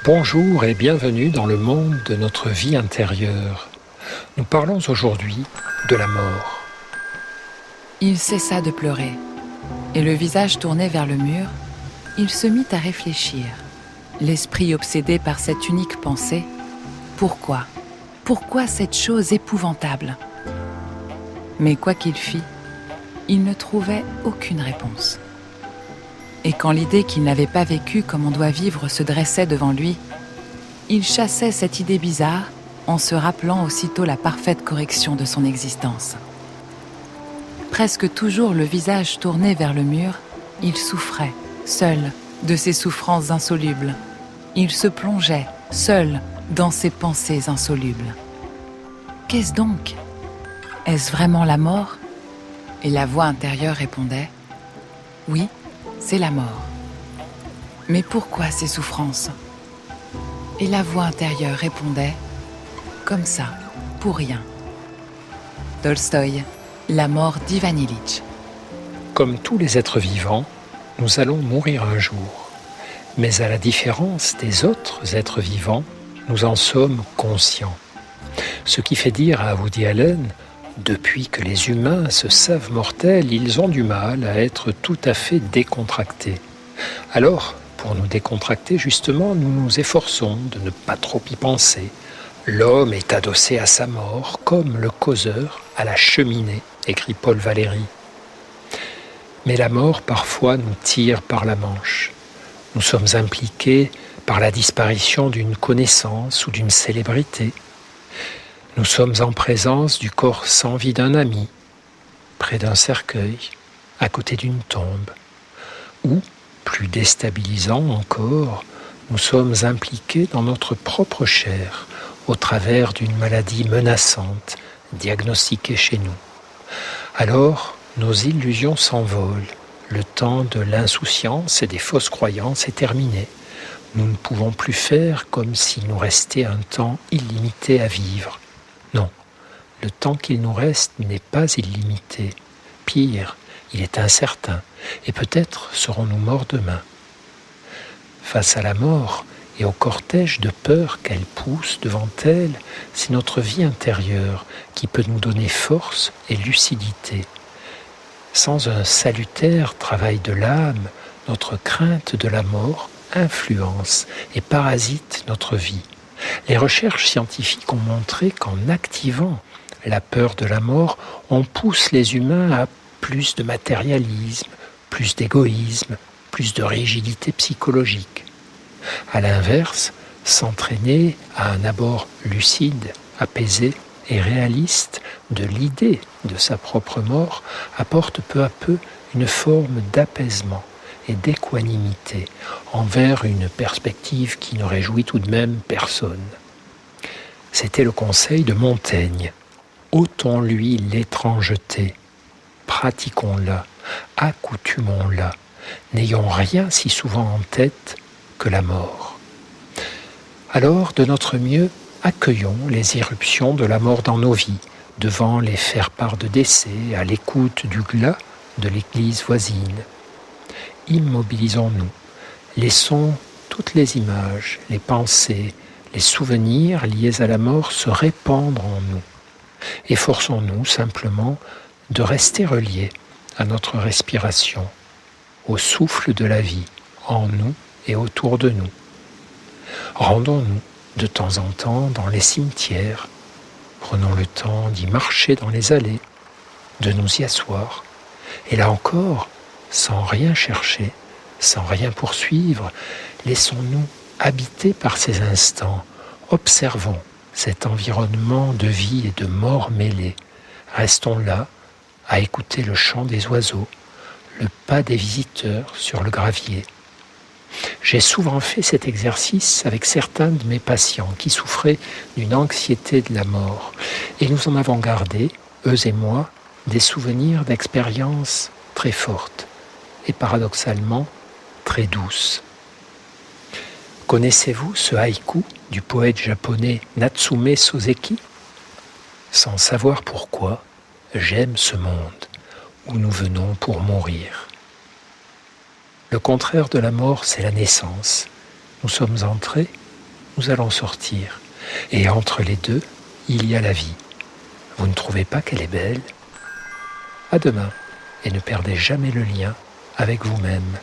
Bonjour et bienvenue dans le monde de notre vie intérieure. Nous parlons aujourd'hui de la mort. Il cessa de pleurer, et le visage tourné vers le mur, il se mit à réfléchir, l'esprit obsédé par cette unique pensée. Pourquoi ? Pourquoi cette chose épouvantable ? Mais quoi qu'il fît, il ne trouvait aucune réponse. Et quand l'idée qu'il n'avait pas vécu comme on doit vivre se dressait devant lui, il chassait cette idée bizarre en se rappelant aussitôt la parfaite correction de son existence. Presque toujours le visage tourné vers le mur, il souffrait, seul, de ses souffrances insolubles. Il se plongeait, seul, dans ses pensées insolubles. Qu'est-ce donc ? Est-ce vraiment la mort ? Et la voix intérieure répondait « Oui, c'est la mort. Mais pourquoi ces souffrances ?» Et la voix intérieure répondait « Comme ça, pour rien. » Tolstoï, La mort d'Ivan Ilitch. Comme tous les êtres vivants, nous allons mourir un jour. Mais à la différence des autres êtres vivants, nous en sommes conscients. Ce qui fait dire à Woody Allen « Depuis que les humains se savent mortels, ils ont du mal à être tout à fait décontractés. » Alors, pour nous décontracter justement, nous nous efforçons de ne pas trop y penser. L'homme est adossé à sa mort, comme le causeur à la cheminée, écrit Paul Valéry. Mais la mort, parfois, nous tire par la manche. Nous sommes impliqués par la disparition d'une connaissance ou d'une célébrité. Nous sommes en présence du corps sans vie d'un ami, près d'un cercueil, à côté d'une tombe. Ou, plus déstabilisant encore, nous sommes impliqués dans notre propre chair, au travers d'une maladie menaçante, diagnostiquée chez nous. Alors, nos illusions s'envolent. Le temps de l'insouciance et des fausses croyances est terminé. Nous ne pouvons plus faire comme s'il nous restait un temps illimité à vivre. Non, le temps qu'il nous reste n'est pas illimité. Pire, il est incertain, et peut-être serons-nous morts demain. Face à la mort et au cortège de peur qu'elle pousse devant elle, c'est notre vie intérieure qui peut nous donner force et lucidité. Sans un salutaire travail de l'âme, notre crainte de la mort influence et parasite notre vie. Les recherches scientifiques ont montré qu'en activant la peur de la mort, on pousse les humains à plus de matérialisme, plus d'égoïsme, plus de rigidité psychologique. À l'inverse, s'entraîner à un abord lucide, apaisé et réaliste de l'idée de sa propre mort apporte peu à peu une forme d'apaisement et d'équanimité envers une perspective qui ne réjouit tout de même personne. C'était le conseil de Montaigne. Ôtons-lui l'étrangeté, pratiquons-la, accoutumons-la, n'ayons rien si souvent en tête que la mort. Alors, de notre mieux, accueillons les irruptions de la mort dans nos vies, devant les faire-part de décès, à l'écoute du glas de l'église voisine. Immobilisons-nous, laissons toutes les images, les pensées, les souvenirs liés à la mort se répandre en nous. Efforçons-nous simplement de rester reliés à notre respiration, au souffle de la vie, en nous et autour de nous. Rendons-nous de temps en temps dans les cimetières, prenons le temps d'y marcher dans les allées, de nous y asseoir, et là encore, sans rien chercher, sans rien poursuivre, laissons-nous habiter par ces instants, observons cet environnement de vie et de mort mêlés. Restons là, à écouter le chant des oiseaux, le pas des visiteurs sur le gravier. J'ai souvent fait cet exercice avec certains de mes patients qui souffraient d'une anxiété de la mort. Et nous en avons gardé, eux et moi, des souvenirs d'expériences très fortes et paradoxalement très douces. Connaissez-vous ce haïku du poète japonais Natsume Soseki ? Sans savoir pourquoi, j'aime ce monde où nous venons pour mourir. Le contraire de la mort, c'est la naissance. Nous sommes entrés nous allons sortir. Et entre les deux, il y a la vie. Vous ne trouvez pas qu'elle est belle ? À demain, et ne perdez jamais le lien avec vous-même.